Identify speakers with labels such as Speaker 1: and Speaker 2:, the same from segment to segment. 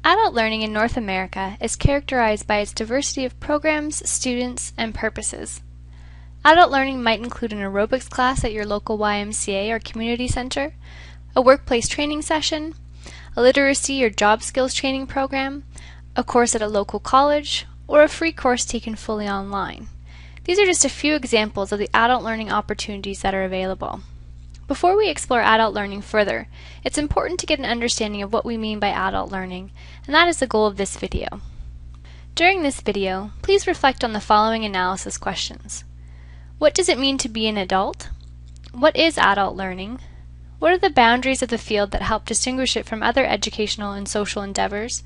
Speaker 1: Adult learning in North America is characterized by its diversity of programs, students, and purposes. Adult learning might include an aerobics class at your local YMCA or community center, a workplace training session, a literacy or job skills training program, a course at a local college, or a free course taken fully online. These are just a few examples of the adult learning opportunities that are available. Before we explore adult learning further, it's important to get an understanding of what we mean by adult learning, and that is the goal of this video. During this video, please reflect on the following analysis questions. What does it mean to be an adult? What is adult learning? What are the boundaries of the field that help distinguish it from other educational and social endeavors?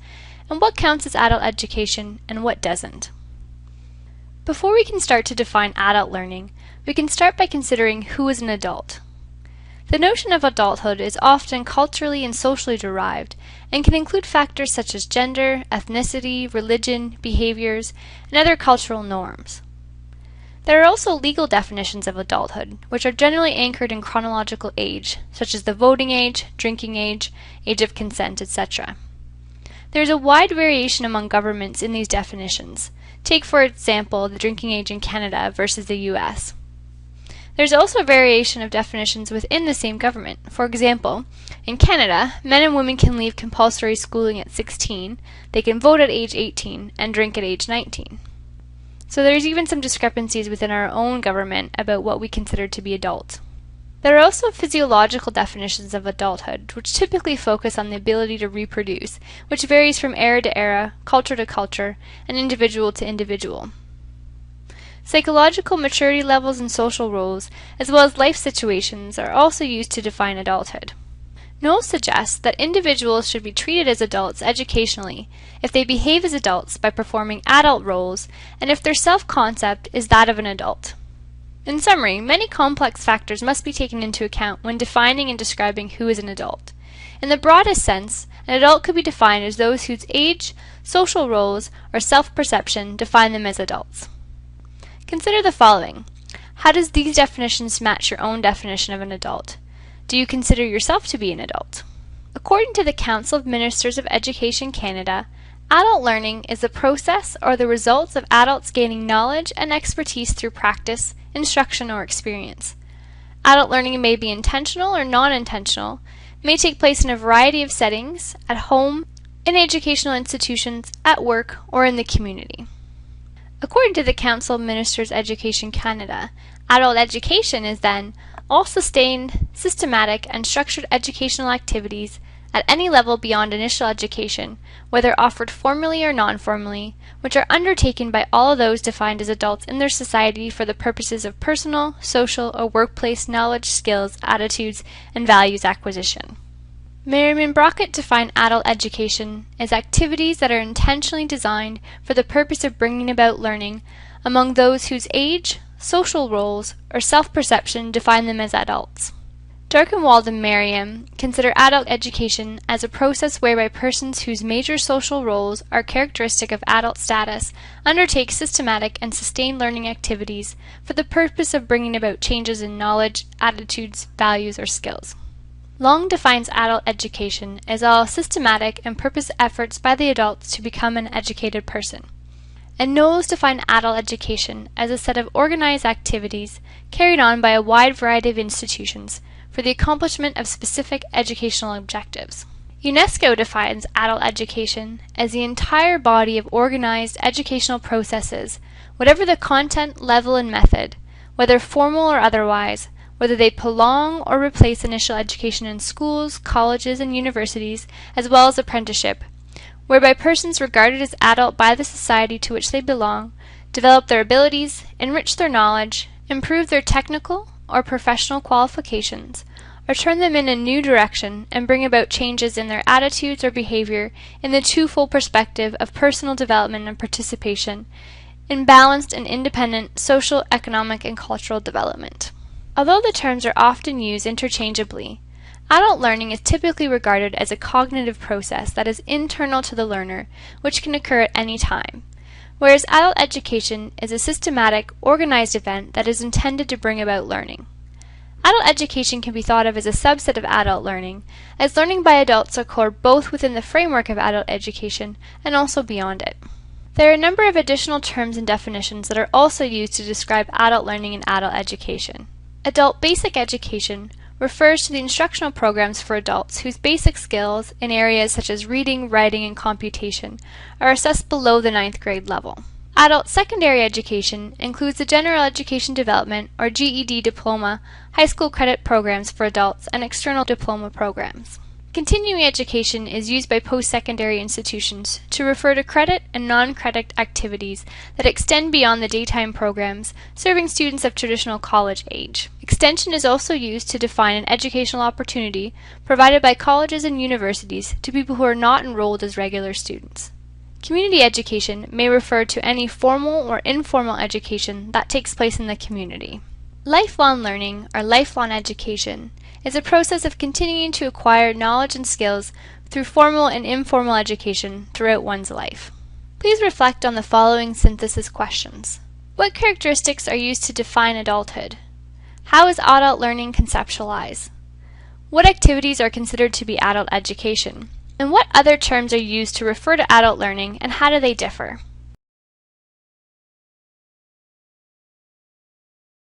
Speaker 1: And what counts as adult education and what doesn't? Before we can start to define adult learning, we can start by considering who is an adult. The notion of adulthood is often culturally and socially derived and can include factors such as gender, ethnicity, religion, behaviors, and other cultural norms. There are also legal definitions of adulthood, which are generally anchored in chronological age, such as the voting age, drinking age of consent, etc. There is a wide variation among governments in these definitions. Take, for example, the drinking age in Canada versus the US. There's also a variation of definitions within the same government. For example, in Canada, men and women can leave compulsory schooling at 16, they can vote at age 18, and drink at age 19. So there's even some discrepancies within our own government about what we consider to be adult. There are also physiological definitions of adulthood, which typically focus on the ability to reproduce, which varies from era to era, culture to culture, and individual to individual. Psychological maturity levels and social roles, as well as life situations, are also used to define adulthood. Knowles suggests that individuals should be treated as adults educationally if they behave as adults by performing adult roles and if their self-concept is that of an adult. In summary, many complex factors must be taken into account when defining and describing who is an adult. In the broadest sense, an adult could be defined as those whose age, social roles, or self-perception define them as adults. Consider the following. How does these definitions match your own definition of an adult? Do you consider yourself to be an adult? According to the Council of Ministers of Education Canada, adult learning is the process or the results of adults gaining knowledge and expertise through practice, instruction, or experience. Adult learning may be intentional or non-intentional, may take place in a variety of settings, at home, in educational institutions, at work, or in the community. According to the Council of Ministers of Education Canada, adult education is then all sustained, systematic, and structured educational activities at any level beyond initial education, whether offered formally or non-formally, which are undertaken by all of those defined as adults in their society for the purposes of personal, social, or workplace knowledge, skills, attitudes, and values acquisition. Merriman Brockett defined adult education as activities that are intentionally designed for the purpose of bringing about learning among those whose age, social roles, or self-perception define them as adults. Darkenwald and Merriam consider adult education as a process whereby persons whose major social roles are characteristic of adult status undertake systematic and sustained learning activities for the purpose of bringing about changes in knowledge, attitudes, values, or skills. Long defines adult education as all systematic and purpose efforts by the adults to become an educated person. And Knowles defined adult education as a set of organized activities carried on by a wide variety of institutions for the accomplishment of specific educational objectives. UNESCO defines adult education as the entire body of organized educational processes, whatever the content, level, and method, whether formal or otherwise, whether they prolong or replace initial education in schools, colleges, and universities, as well as apprenticeship, whereby persons regarded as adult by the society to which they belong develop their abilities, enrich their knowledge, improve their technical or professional qualifications, or turn them in a new direction and bring about changes in their attitudes or behavior in the twofold perspective of personal development and participation in balanced and independent social, economic, and cultural development. Although the terms are often used interchangeably, adult learning is typically regarded as a cognitive process that is internal to the learner, which can occur at any time, whereas adult education is a systematic, organized event that is intended to bring about learning. Adult education can be thought of as a subset of adult learning, as learning by adults occur both within the framework of adult education and also beyond it. There are a number of additional terms and definitions that are also used to describe adult learning and adult education. Adult basic education refers to the instructional programs for adults whose basic skills in areas such as reading, writing, and computation are assessed below the 9th grade level. Adult secondary education includes the General Education Development or GED diploma, high school credit programs for adults, and external diploma programs. Continuing education is used by post-secondary institutions to refer to credit and non-credit activities that extend beyond the daytime programs serving students of traditional college age. Extension is also used to define an educational opportunity provided by colleges and universities to people who are not enrolled as regular students. Community education may refer to any formal or informal education that takes place in the community. Lifelong learning, or lifelong education, is a process of continuing to acquire knowledge and skills through formal and informal education throughout one's life. Please reflect on the following synthesis questions. What characteristics are used to define adulthood? How is adult learning conceptualized? What activities are considered to be adult education? And what other terms are used to refer to adult learning, and how do they differ?